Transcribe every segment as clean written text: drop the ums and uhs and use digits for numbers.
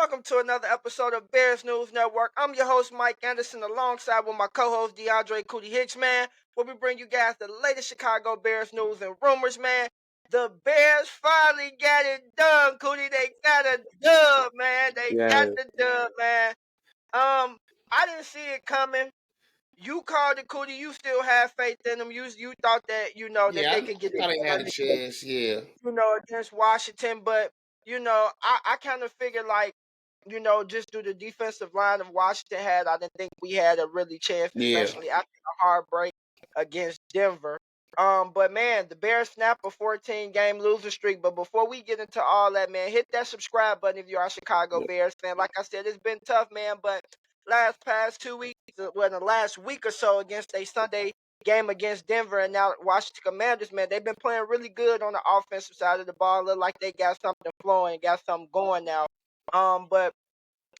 welcome to another episode of Bears News Network. I'm your host, Mike Anderson, alongside with my co-host, DeAndre Cootie Hicks, man, where we bring you guys the latest Chicago Bears news and rumors, man. The Bears finally got it done, Cootie. They got a dub, man. They got Yeah, the dub, man. I didn't see it coming. You called it, Cootie. You still have faith in them. You thought that, that yeah, they I could get it thought they had done, a chance. Yeah, against Washington. But, I kind of figured like, just do the defensive line of Washington had, I didn't think we had a really chance, yeah, especially after a hard break against Denver. But man, the Bears snap a 14-game losing streak. But before we get into all that, man, hit that subscribe button if you are a Chicago Bears fan. Like I said, it's been tough, man. But past 2 weeks, the last week or so against a Sunday game against Denver and now Washington Commanders, man, they've been playing really good on the offensive side of the ball. Look like they got something flowing, got something going now. But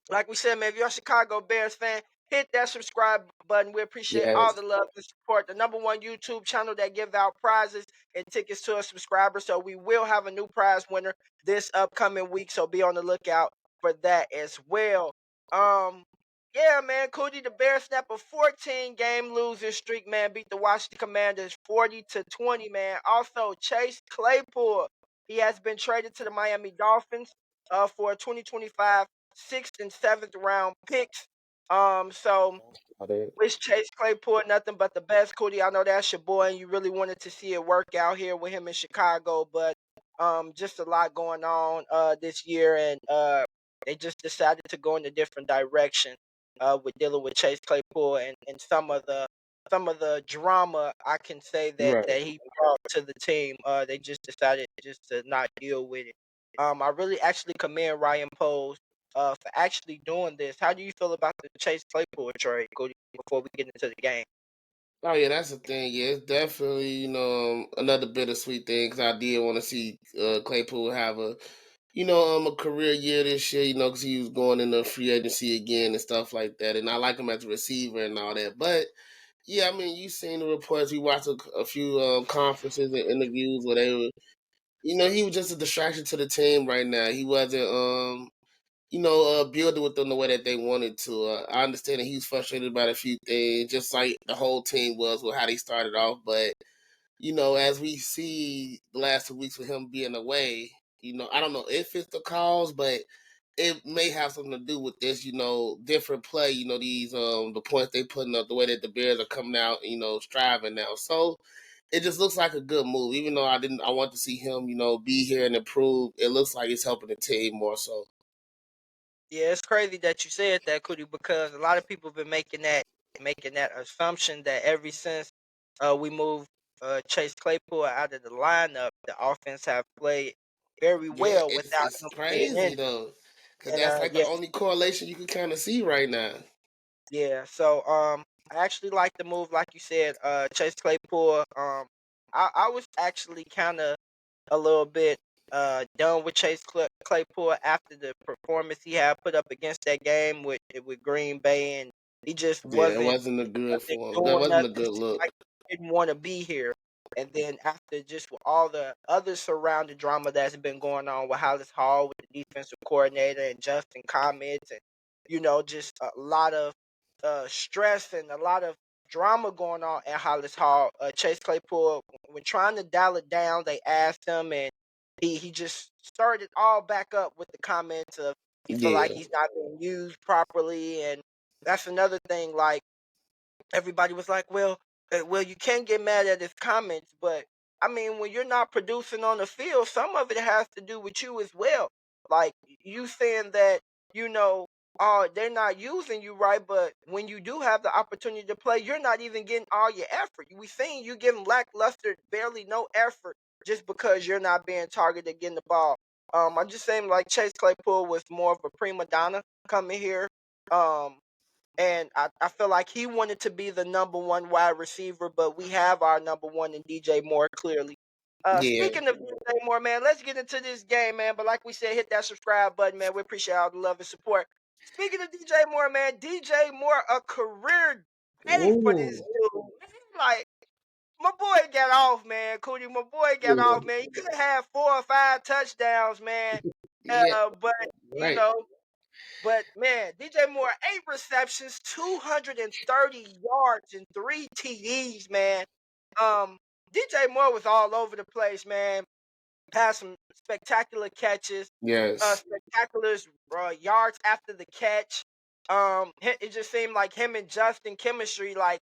like we said, man, if you're a Chicago Bears fan, hit that subscribe button. We appreciate all yes, the love and support. The number one YouTube channel that gives out prizes and tickets to a subscriber. So we will have a new prize winner this upcoming week. So be on the lookout for that as well. Um, yeah, man, Cootie, the Bears snap a 14-game losing streak, man. Beat the Washington Commanders 40-20, man. Also, Chase Claypool, he has been traded to the Miami Dolphins for a 2025 sixth and seventh round picks. So all that. wish Chase Claypool nothing but the best. Cootie, I know that's your boy, and you really wanted to see it work out here with him in Chicago, but just a lot going on this year, and they just decided to go in a different direction with dealing with Chase Claypool and some of the drama I can say that Right. he brought to the team. They just decided just to not deal with it. I really actually commend Ryan Poles for actually doing this. How do you feel about the Chase Claypool trade, Cody, before we get into the game? Oh yeah, that's the thing. Yeah, it's definitely another bittersweet thing because I did want to see Claypool have a career year this year. Because he was going into free agency again and stuff like that, and I like him as a receiver and all that. But yeah, I mean, you seen the reports. We watched a few conferences and interviews where they were. He was just a distraction to the team right now. He wasn't build it with them the way that they wanted to. I understand that he's frustrated about a few things, just like the whole team was with how they started off. But as we see the last 2 weeks with him being away, I don't know if it's the cause, but it may have something to do with this. Different play. These the points they putting up, the way that the Bears are coming out, striving now. So it just looks like a good move. Even though I want to see him, be here and improve. It looks like it's helping the team more so. Yeah, it's crazy that you said that, Cody, because a lot of people have been making that assumption that ever since we moved Chase Claypool out of the lineup, the offense have played very Yeah, well it's without it's him being in. crazy though, because And that's like the yeah, only correlation you can kind of see right now. yeah. So I actually like the move, like you said, Chase Claypool. I was actually kind of a little bit done with Chase Claypool after the performance he had put up against that game with Green Bay, and he just Yeah, it wasn't wasn't a good for him. That doing wasn't nothing. a good Seemed look. like he didn't want to be here. And then after just with all the other surrounding drama that's been going on with Hollis Hall, with the defensive coordinator and Justin comments, and just a lot of stress and a lot of drama going on at Hollis Hall. Chase Claypool, when trying to dial it down, they asked him, and he just started all back up with the comments of he feel like Yeah, he's not being used properly, and that's another thing. Like everybody was like, well, you can't get mad at his comments, but I mean, when you're not producing on the field, some of it has to do with you as well. Like you saying that, you know, oh, they're not using you right, but when you do have the opportunity to play, you're not even getting all your effort. We seen you giving lackluster, barely no effort just because you're not being targeted getting the ball. I'm just saying like Chase Claypool was more of a prima donna coming here. Um, and I feel like he wanted to be the number one wide receiver, but we have our number one in DJ Moore clearly. yeah. Speaking of DJ Moore, man, let's get into this game, man. But like we said, hit that subscribe button, man. We appreciate all the love and support. Speaking of DJ Moore, man, DJ Moore a career day for this Ooh, dude. Like my boy got off, man. Cootie, my boy got yeah, off, man. He could have had 4 or 5 touchdowns, man. yeah, But you right. know. But man, DJ Moore, 8 receptions, 230 yards, and 3 TDs, man. Um, DJ Moore was all over the place, man. Had some spectacular catches, Yes. spectacular yards after the catch. It just seemed like him and Justin chemistry. Like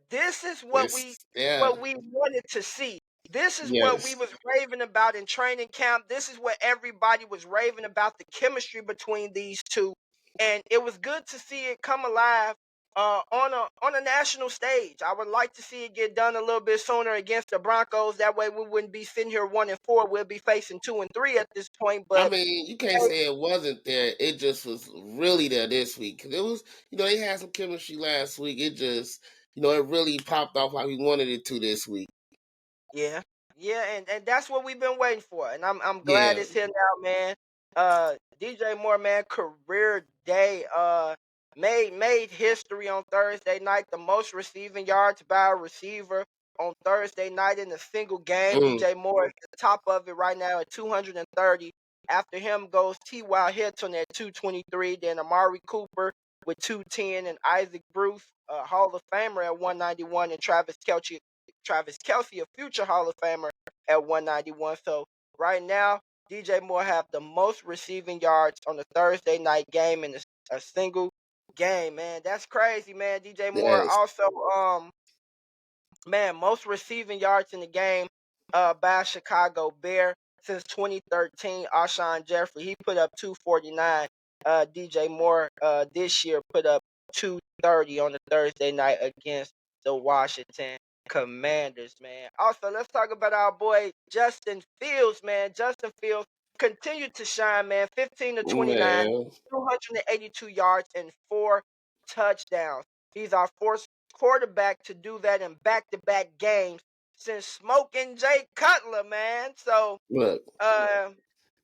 this is what It's yeah. we wanted to see. This is what we Yes. was raving about in training camp. This is what everybody was raving about, the chemistry between these two, and it was good to see it come alive on a national stage. I would like to see it get done a little bit sooner against the Broncos. That way, we wouldn't be sitting here 1-4. We'll be facing 2-3 at this point. I But mean, you can't hey, say it wasn't there. It just was really there this week. 'Cause it was, they had some chemistry last week. It just, it really popped off like we wanted it to this week. yeah, yeah, and that's what we've been waiting for, and I'm glad Yeah. it's here now, man. DJ Moore, man, career day. Made history on Thursday night. The most receiving yards by a receiver on Thursday night in a single game. Mm, DJ Moore is at the top of it right now at 230. After him goes T.Y. Hilton at 223. Then Amari Cooper with 210, and Isaac Bruce, Hall of Famer at 191, and Travis Kelce, a future Hall of Famer, at 191. So right now, DJ Moore have the most receiving yards on the Thursday night game in a single game, man. That's crazy, man. DJ Moore yes. also, man, most receiving yards in the game by a Chicago Bear since 2013. Alshon Jeffrey, he put up 249. DJ Moore this year put up 230 on the Thursday night against the Washington Commanders, man. Also, let's talk about our boy Justin Fields, man. Justin Fields continued to shine, man. 15 to 29, Man. 282 yards, and 4 touchdowns. He's our fourth quarterback to do that in back-to-back games since smoking Jay Cutler, man. So, Look, uh,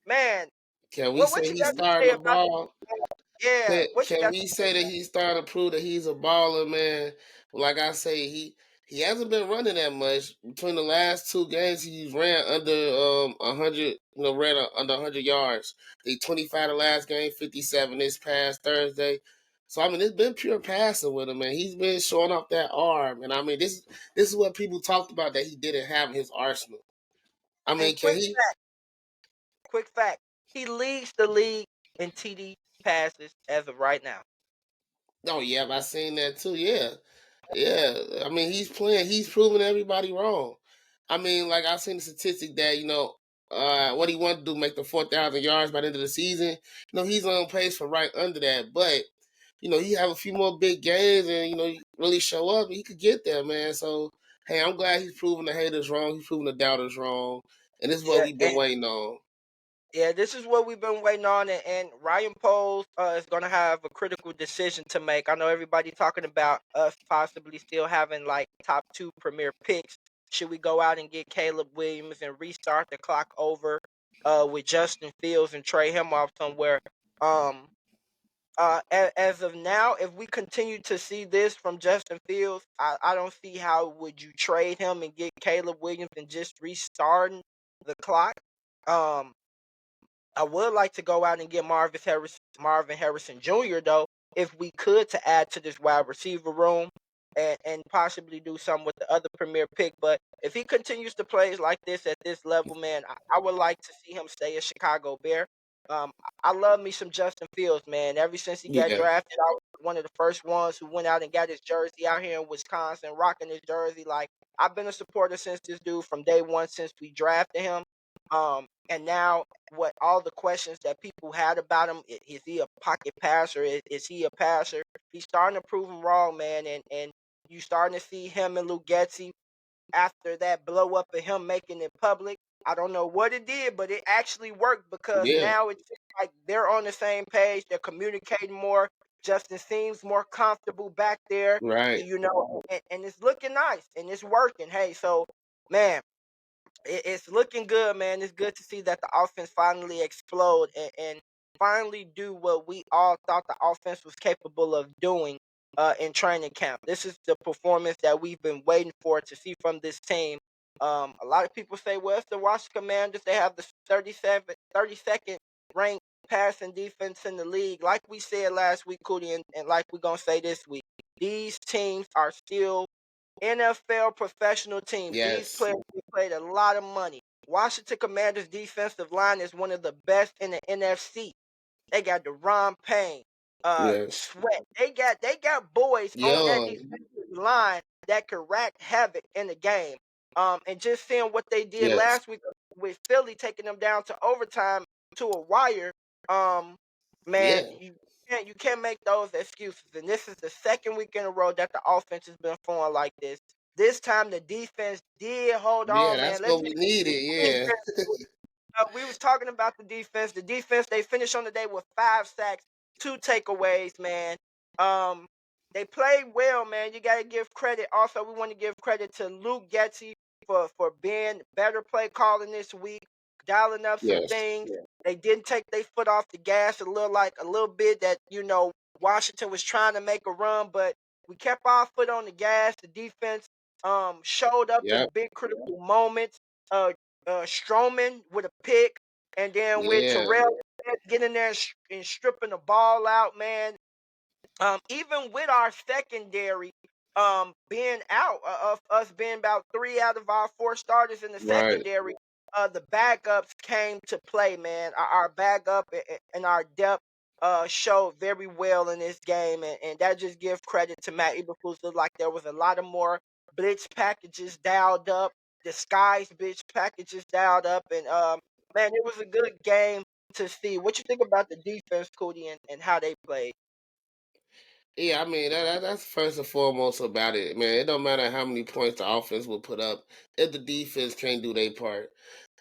man, can we what say you he's got to starting say the about this? ball? Yeah, what you Can got to we say say that about he's starting to prove that he's a baller, man? Like I say, he hasn't been running that much. Between the last two games, he's ran under 100. Ran under 100 yards. He 25 the last game, 57 this past Thursday. So I mean, it's been pure passing with him, man. He's been showing off that arm, and I mean, this is what people talked about that he didn't have in his arsenal. I And mean, can he? quick fact, he leads the league in TD passes as of right now. Oh yeah, I seen that too. Yeah, yeah. I mean, he's playing. He's proving everybody wrong. I mean, like I seen the statistic that what he wanted to do, make the 4,000 yards by the end of the season. He's on pace for right under that. But he have a few more big games, and really show up. He could get there, man. So hey, I'm glad he's proving the haters wrong. He's proving the doubters wrong, and this is what Yeah, we've been waiting on. yeah, this is what we've been waiting on, and Ryan Poles is going to have a critical decision to make. I know everybody talking about us possibly still having like top two premier picks. Should we go out and get Caleb Williams and restart the clock over with Justin Fields and trade him off somewhere? Um, as of now, if we continue to see this from Justin Fields, I don't see how would you trade him and get Caleb Williams and just restarting the clock. Um, I would like to go out and get Marvin Harrison Jr. though, if we could, to add to this wide receiver room and possibly do something with the other premier pick. But if he continues to play like this at this level, man, I would like to see him stay a Chicago Bear. Um, I love me some Justin Fields, man. Ever since he got Yeah, drafted, I was one of the first ones who went out and got his jersey out here in Wisconsin, rocking his jersey. Like I've been a supporter since this dude from day one, since we drafted him. And now what all the questions that people had about him, is he a pocket passer? Is he a passer? He's starting to prove him wrong, man. And you starting to see him and Luke Getzey after that blow up of him making it public. I don't know what it did, but it actually worked because yeah, now it's like they're on the same page. They're communicating more. Justin seems more comfortable back there, right. and it's looking nice and it's working. Hey, so man, it's looking good, man. It's good to see that the offense finally explode and finally do what we all thought the offense was capable of doing in training camp. This is the performance that we've been waiting for to see from this team. A lot of people say, well, it's the Washington Commanders. They have the 32nd ranked passing defense in the league. Like we said last week, Cootie, and like we're gonna say this week, these teams are still NFL professional teams. These Yes. players get paid a lot of money. Washington Commanders defensive line is one of the best in the NFC. They got Deron Payne, Yes. Sweat. They got boys on that Young. defensive line that could rack havoc in the game. And just seeing what they did Yes. last week with Philly taking them down to overtime to a wire. Um, man, Yeah. you can't make those excuses. And this is the second week in a row that the offense has been flowing like this. This time the defense did hold Yeah, on, that's man. Let's what get we needed. Yeah. defense. We was talking about the defense. The defense, they finished on the day with 5 sacks, 2 takeaways, man. Um, they played well, man. You got to give credit. Also, we want to give credit to Luke Getzey for being better play calling this week, dialing up some Yes. things. Yeah. They didn't take their foot off the gas a little bit that Washington was trying to make a run, but we kept our foot on the gas. The defense showed up in Yep. big critical moments. Uh, Strowman with a pick, and then with Yeah. Terrell getting there and stripping the ball out, man. Even with our secondary being out of us being about 3 out of our 4 starters in the Right. secondary, the backups came to play, man. Our backup and our depth showed very well in this game, and that just gives credit to Matt Eberflus. Looked like there was a lot of more blitz packages dialed up, disguise blitz packages dialed up, and man, it was a good game to see. What you think about the defense, Cootie, and how they played? Yeah, I mean that's first and foremost about it, man. It don't matter how many points the offense will put up if the defense can't do their part,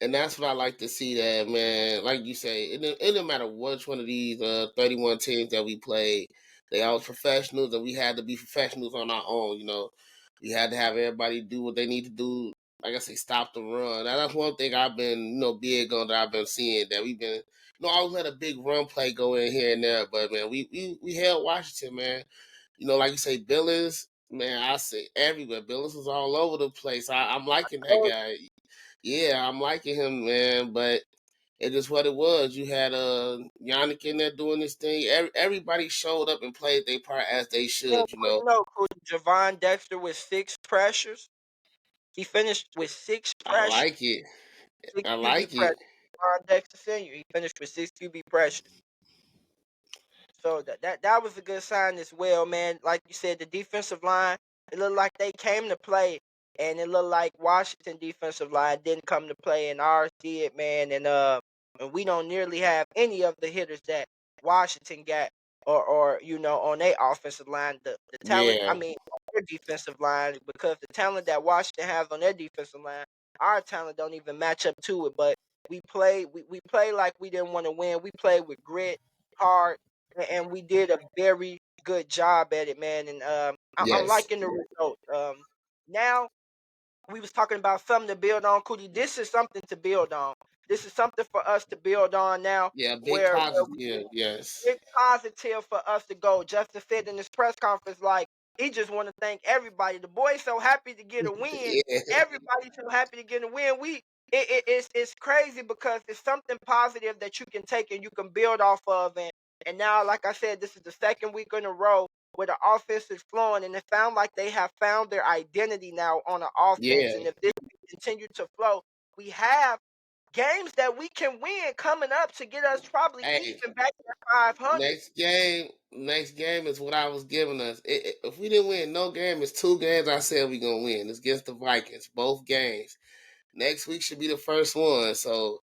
and that's what I like to see. That man, like you say, it don't matter which one of these 31 teams that we played. They all was professionals, and we had to be professionals on our own. We had to have everybody do what they need to do. Like I say, stop the run. Now, that's one thing I've been big on that I've been seeing that we've been. I always let a big run play go in here and there, but man, we held Washington, man. Like you say, Billings, man, I say everywhere. Billings was all over the place. I'm liking that guy. Yeah, I'm liking him, man. But it is what it was. You had Yannick in there doing this thing. Everybody showed up and played their part as they Yeah, should. quick note, Cootie. Javon Dexter with 6 pressures. He finished with six I pressures, like it. six I QB like it. pressures. Javon Dexter Senior. He finished with 6 QB pressures. So that was a good sign as well, man. Like you said, the defensive line, it looked like they came to play, and it looked like Washington defensive line didn't come to play, and ours did, man. And we don't nearly have any of the hitters that Washington got, or on their offensive line. The talent, I Yeah. mean, on their defensive line, because the talent that Washington has on their defensive line, our talent don't even match up to it. But we play like we didn't want to win. We played with grit, heart, and we did a very good job at it, man. And I'm Yes. liking the result. Now we was talking about something to build on, Cootie. This is something to build on. This is something for us to build on now, Yeah. Big where we positive. Yes. it's positive for us to go. Justin said in this press conference, like, he just want to thank everybody. The boys so happy to get a win. Yeah. Everybody's so happy to get a win. It's crazy because it's something positive that you can take and you can build off of. And now, like I said, this is the second week in a row where the offense is flowing, and it sounds like they have found their identity now on the offense. Yeah. And if this continue to flow, we have games that we can win coming up to get us probably Hey, even back at 500. next game is what I was giving us. If we didn't win no game, it's 2 games I said we gonna win. It's against the Vikings, both games. Next week should be the first one. So,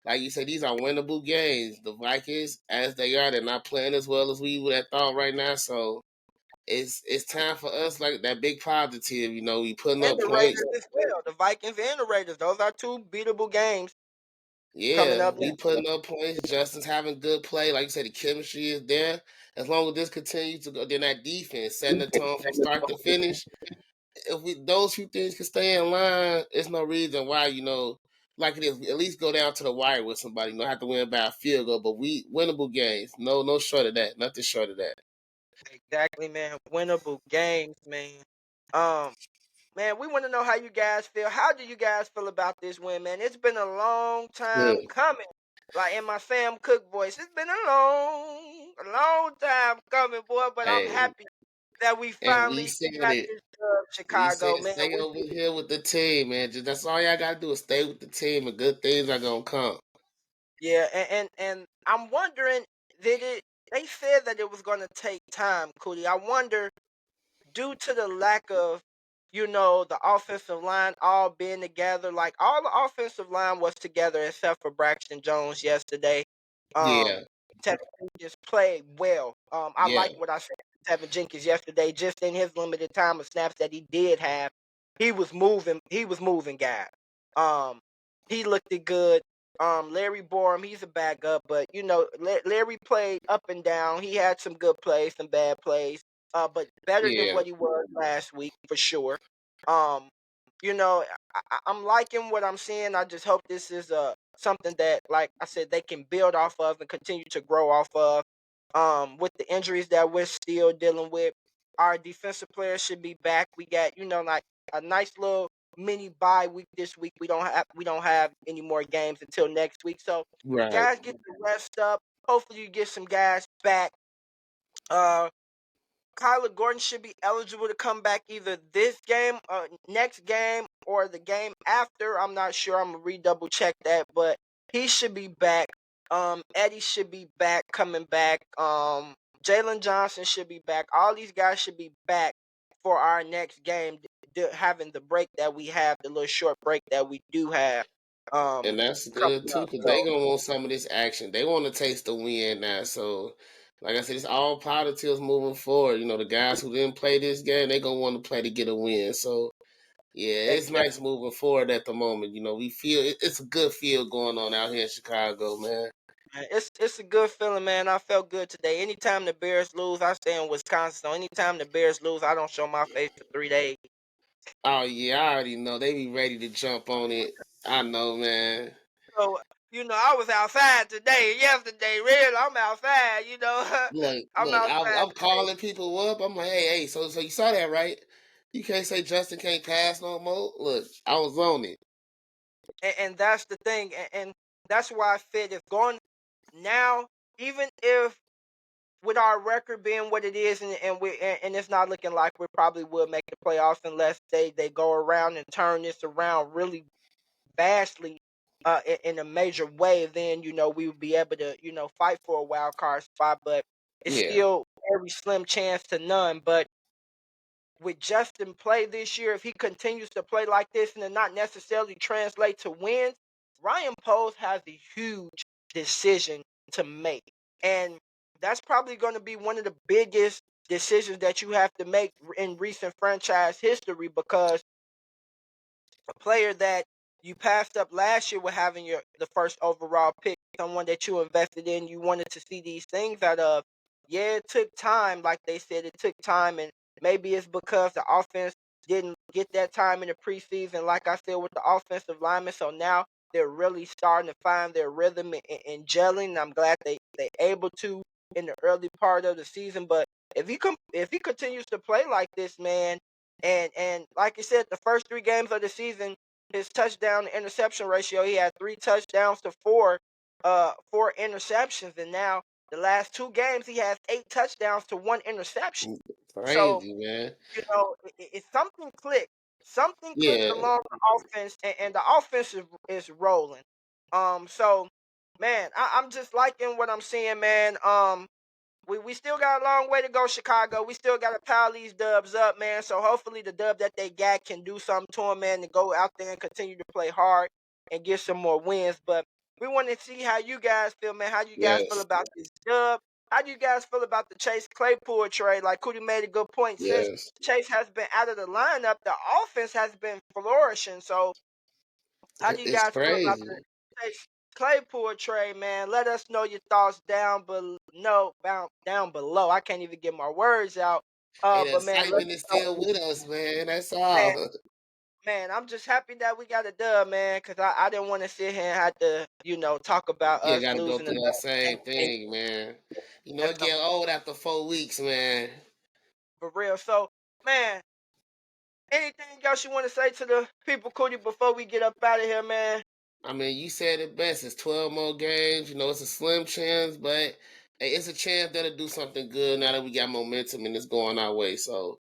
like you said, these are winnable games. The Vikings, as they are, they're not playing as well as we would have thought right now. So it's time for us, like that big positive. We putting And up the points. Raiders as well. The Vikings and the Raiders. Those are two beatable games coming Yeah, up we next. putting up points. Justin's having good play. Like you said, the chemistry is there. As long as this continues to go, then that defense setting the tone from start to finish. If we those few things can stay in line, there's no reason why like it is. At least go down to the wire with somebody. You don't have to win by a field goal, but we winnable games. No short of that. Nothing short of that. Exactly, man. Winnable games, man. Um, Man, we want to know how you guys feel. How do you guys feel about this win, man? It's been a long time Hmm. coming. Like in my Sam Cooke voice, it's been a long time coming, boy. But I'm Hey, happy that we and we finally said got it. this dub, We said Chicago, man. stay We over did it. here with the team, man. Just that's all y'all gotta do is stay with the team, and good things are gonna come. Yeah, and I'm wondering, did it? They said that it was going to take time, Cootie. I wonder, due to the lack of, the offensive line all being together, like all the offensive line was together except for Braxton Jones yesterday. Yeah, Tevin Jenkins played well. I yeah, like what I said to Tevin Jenkins yesterday, just in his limited time of snaps that he did have. He was moving. He was moving, guys. Um, he looked it good. Larry Borum, he's a backup, but Larry played up and down. He had some good plays, some bad plays, but better than yeah. what he was last week for sure. Um, you know, I'm liking what I'm seeing. I just hope this is something that, like I said, they can build off of and continue to grow off of. With the injuries that we're still dealing with, our defensive players should be back. We got like a nice little mini bye week this week. We don't have any more games until next week. So Right. guys, get the rest up. Hopefully, you get some guys back. Uh, Kyler Gordon should be eligible to come back either this game, next game, or the game after. I'm not sure. I'm gonna redouble check that, but he should be back. Eddie should be back, coming back. Jalen Johnson should be back. All these guys should be back for our next game, having the break that we have, the little short break that we do have. And that's Coming good too, up. because they So gonna want some of this action. They want to taste the win now. So, like I said, it's all positives moving forward. The guys who didn't play this game, they gonna want to play to get a win. So, yeah, it's nice exactly. moving forward at the moment. We feel it's a good feel going on out here in Chicago, man. Man, it's a good feeling, man. I felt good today. Anytime the Bears lose, I stay in Wisconsin. So anytime the Bears lose, I don't show my face for 3 days. Oh yeah, I already know they be ready to jump on it. I know, man. So I was outside today, yesterday. Real, I'm outside. Look, I'm look, outside I'm today, calling people up. I'm like, hey. So you saw that, right? You can't say Justin can't pass no more. Look, I was on it. and that's the thing, and that's why I said if going now, even if with our record being what it is, and it's not looking like we probably will make the playoffs unless they go around and turn this around really vastly in a major way, then we would be able to fight for a wild card spot. But it's Yeah, still very slim chance to none. But with Justin play this year, if he continues to play like this and then not necessarily translate to wins, Ryan Poles has a huge decision to make, and that's probably going to be one of the biggest decisions that you have to make in recent franchise history, because a player that you passed up last year with having the first overall pick, someone that you invested in, you wanted to see these things out of. Yeah, it took time, like they said, it took time, and maybe it's because the offense didn't get that time in the preseason, like I said, with the offensive linemen. So now they're really starting to find their rhythm and gelling. And I'm glad they able to in the early part of the season. But if he continues to play like this, man, and like you said, the first 3 games of the season, his touchdown to interception ratio, he had 3 touchdowns to four interceptions, and now the last 2 games he has 8 touchdowns to 1 interception. So crazy, man. it's something clicked. Something clicked Yeah, along the offense, and the offense is rolling. So man, I'm just liking what I'm seeing, man. We still got a long way to go, Chicago. We still got to pile these dubs up, man. So hopefully the dub that they got can do something to them, man, to go out there and continue to play hard and get some more wins. But we want to see how you guys feel, man. How you guys feel yes, about this dub? How do you guys feel about the Chase Claypool trade? Like Cootie made a good point. Since yes. Chase has been out of the lineup, the offense has been flourishing. So how do you It's guys feel about crazy. the Chase Claypool trade, man? Let us know your thoughts down below. No, down below. I can't even get my words out. Hey, the But man, let excitement us is know. still with us, man. That's Man, all. man, I'm just happy that we got a dub, man, because I didn't want to sit here and have to, talk about You us got to go losing a through dub. that And, same and thing, man. that's It get old after 4 weeks, man. for real. So, man, anything else you want to say to the people, Cootie, before we get up out of here, man? I mean, you said it best. It's 12 more games. It's a slim chance, but hey, it's a chance that'll do something good now that we got momentum and it's going our way. So,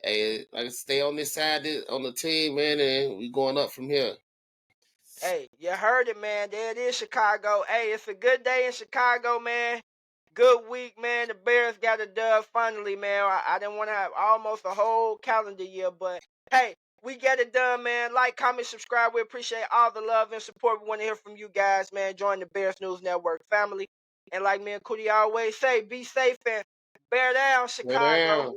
hey, like stay on this side on the team, man, and we going up from here. Hey, you heard it, man. There it is, Chicago. Hey, it's a good day in Chicago, man. Good week, man. The Bears got a dub finally, man. I didn't want to have almost a whole calendar year, but hey, we get it done, man. Like, comment, subscribe. We appreciate all the love and support. We want to hear from you guys, man. Join the Bears News Network family. And like me and Cootie always say, be safe and bear down, We're Chicago. down.